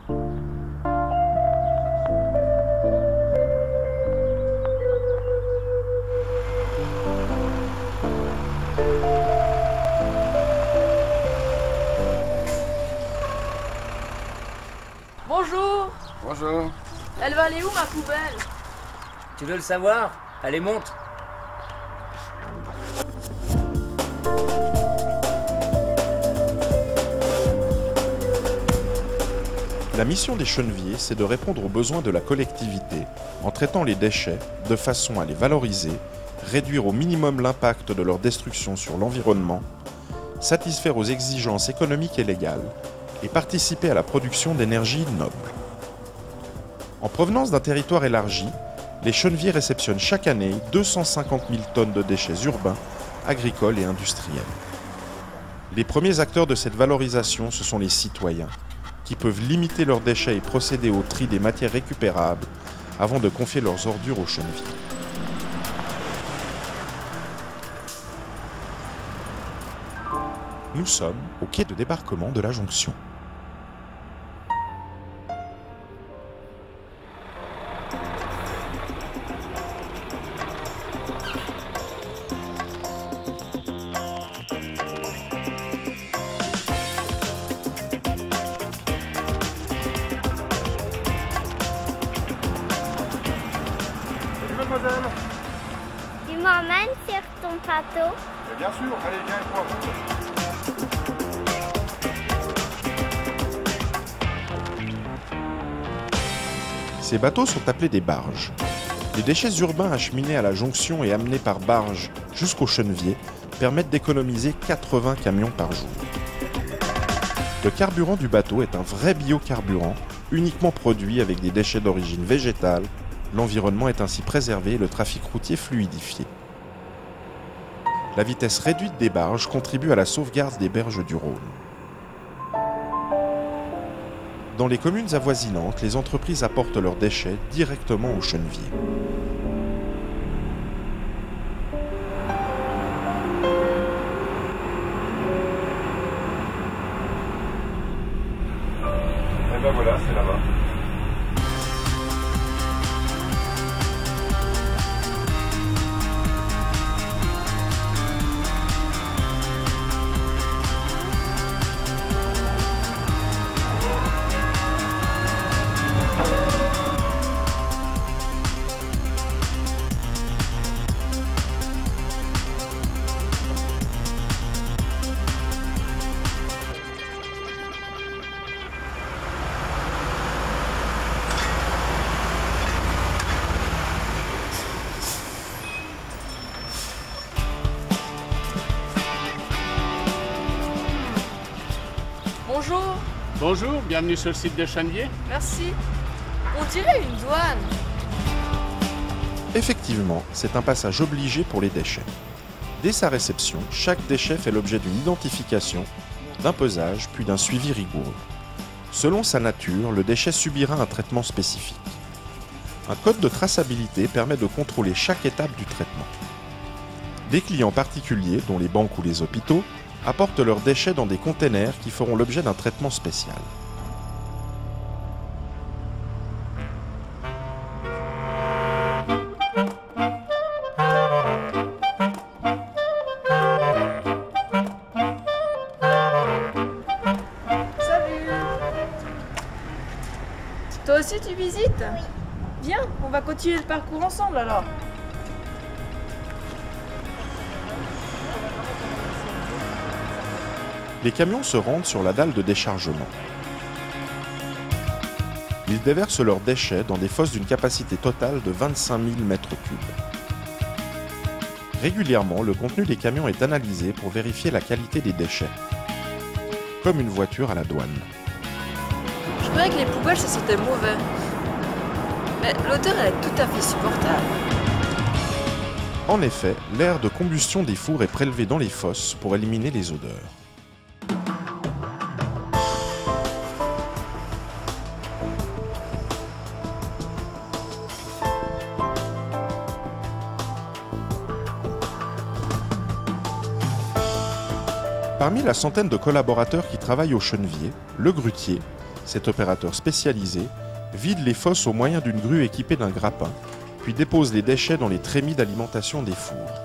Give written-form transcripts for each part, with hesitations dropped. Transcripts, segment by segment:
Bonjour. Bonjour. Elle va aller où, ma poubelle? Tu veux le savoir? Allez, monte. La mission des cheneviers, c'est de répondre aux besoins de la collectivité en traitant les déchets de façon à les valoriser, réduire au minimum l'impact de leur destruction sur l'environnement, satisfaire aux exigences économiques et légales et participer à la production d'énergie noble. En provenance d'un territoire élargi, les cheneviers réceptionnent chaque année 250 000 tonnes de déchets urbains, agricoles et industriels. Les premiers acteurs de cette valorisation, ce sont les citoyens, qui peuvent limiter leurs déchets et procéder au tri des matières récupérables avant de confier leurs ordures aux cheneviers. Nous sommes au quai de débarquement de la jonction. Mademoiselle. Tu m'emmènes sur ton bateau? Bien sûr, allez, viens avec moi. Ces bateaux sont appelés des barges. Les déchets urbains acheminés à la jonction et amenés par barge jusqu'aux cheneviers permettent d'économiser 80 camions par jour. Le carburant du bateau est un vrai biocarburant, uniquement produit avec des déchets d'origine végétale. L'environnement est ainsi préservé et le trafic routier fluidifié. La vitesse réduite des barges contribue à la sauvegarde des berges du Rhône. Dans les communes avoisinantes, les entreprises apportent leurs déchets directement aux cheneviers. Et ben voilà, c'est là-bas. Bonjour. Bonjour, bienvenue sur le site de Chenevier. Merci. On dirait une douane. Effectivement, c'est un passage obligé pour les déchets. Dès sa réception, chaque déchet fait l'objet d'une identification, d'un pesage, puis d'un suivi rigoureux. Selon sa nature, le déchet subira un traitement spécifique. Un code de traçabilité permet de contrôler chaque étape du traitement. Des clients particuliers, dont les banques ou les hôpitaux, apportent leurs déchets dans des containers qui feront l'objet d'un traitement spécial. Salut. Toi aussi tu visites? Oui. Viens, on va continuer le parcours ensemble alors. Les camions se rendent sur la dalle de déchargement. Ils déversent leurs déchets dans des fosses d'une capacité totale de 25 000 m3. Régulièrement, le contenu des camions est analysé pour vérifier la qualité des déchets, comme une voiture à la douane. Je croyais que les poubelles ça sentait mauvais. Mais l'odeur elle est tout à fait supportable. En effet, l'air de combustion des fours est prélevé dans les fosses pour éliminer les odeurs. Parmi la centaine de collaborateurs qui travaillent au Chenevier, le grutier, cet opérateur spécialisé vide les fosses au moyen d'une grue équipée d'un grappin, puis dépose les déchets dans les trémies d'alimentation des fours.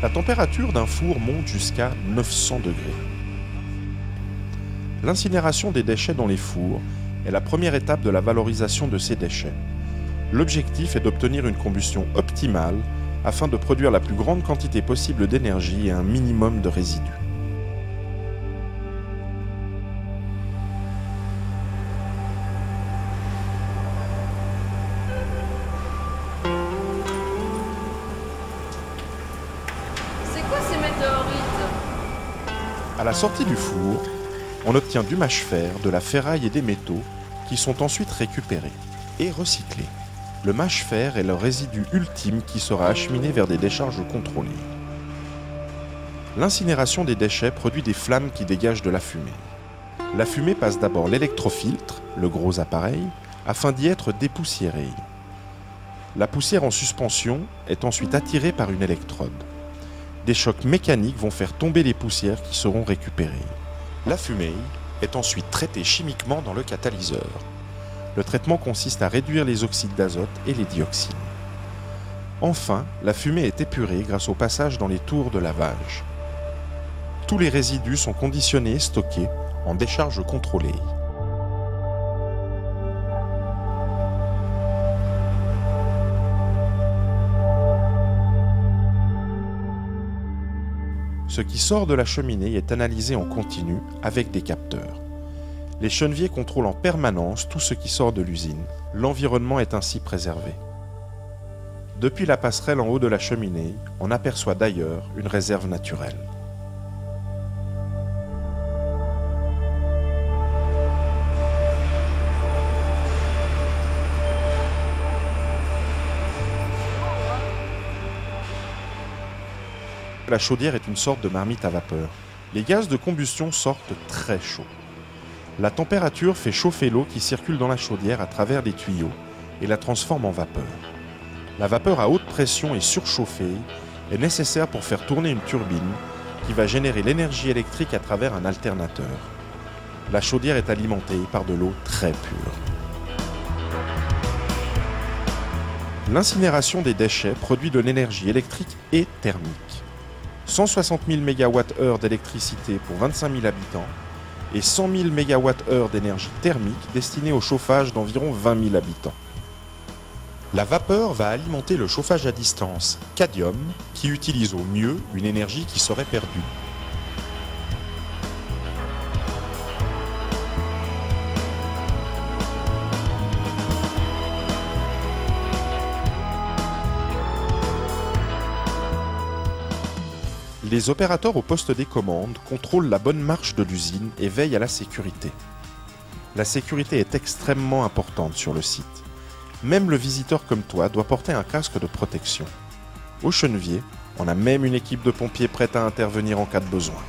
La température d'un four monte jusqu'à 900 degrés. L'incinération des déchets dans les fours est la première étape de la valorisation de ces déchets. L'objectif est d'obtenir une combustion optimale afin de produire la plus grande quantité possible d'énergie et un minimum de résidus. À la sortie du four, on obtient du mâche-fer, de la ferraille et des métaux qui sont ensuite récupérés et recyclés. Le mâche-fer est le résidu ultime qui sera acheminé vers des décharges contrôlées. L'incinération des déchets produit des flammes qui dégagent de la fumée. La fumée passe d'abord l'électrofiltre, le gros appareil, afin d'y être dépoussiérée. La poussière en suspension est ensuite attirée par une électrode. Des chocs mécaniques vont faire tomber les poussières qui seront récupérées. La fumée est ensuite traitée chimiquement dans le catalyseur. Le traitement consiste à réduire les oxydes d'azote et les dioxines. Enfin, la fumée est épurée grâce au passage dans les tours de lavage. Tous les résidus sont conditionnés et stockés en décharge contrôlée. Ce qui sort de la cheminée est analysé en continu avec des capteurs. Les cheneviers contrôlent en permanence tout ce qui sort de l'usine. L'environnement est ainsi préservé. Depuis la passerelle en haut de la cheminée, on aperçoit d'ailleurs une réserve naturelle. La chaudière est une sorte de marmite à vapeur. Les gaz de combustion sortent très chauds. La température fait chauffer l'eau qui circule dans la chaudière à travers des tuyaux et la transforme en vapeur. La vapeur à haute pression et surchauffée est nécessaire pour faire tourner une turbine qui va générer l'énergie électrique à travers un alternateur. La chaudière est alimentée par de l'eau très pure. L'incinération des déchets produit de l'énergie électrique et thermique. 160 000 MWh d'électricité pour 25 000 habitants et 100 000 MWh d'énergie thermique destinée au chauffage d'environ 20 000 habitants. La vapeur va alimenter le chauffage à distance Cadium qui utilise au mieux une énergie qui serait perdue. Les opérateurs au poste des commandes contrôlent la bonne marche de l'usine et veillent à la sécurité. La sécurité est extrêmement importante sur le site. Même le visiteur comme toi doit porter un casque de protection. Au Chenevier, on a même une équipe de pompiers prête à intervenir en cas de besoin.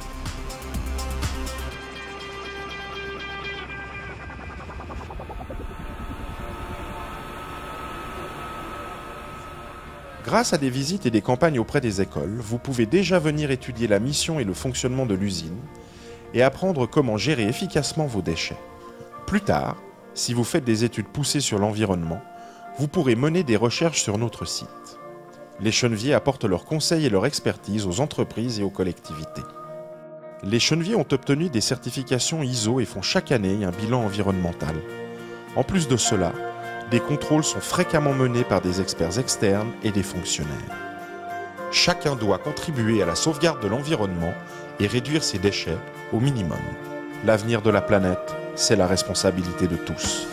Grâce à des visites et des campagnes auprès des écoles, vous pouvez déjà venir étudier la mission et le fonctionnement de l'usine et apprendre comment gérer efficacement vos déchets. Plus tard, si vous faites des études poussées sur l'environnement, vous pourrez mener des recherches sur notre site. Les Cheneviers apportent leurs conseils et leur expertise aux entreprises et aux collectivités. Les Cheneviers ont obtenu des certifications ISO et font chaque année un bilan environnemental. En plus de cela, des contrôles sont fréquemment menés par des experts externes et des fonctionnaires. Chacun doit contribuer à la sauvegarde de l'environnement et réduire ses déchets au minimum. L'avenir de la planète, c'est la responsabilité de tous.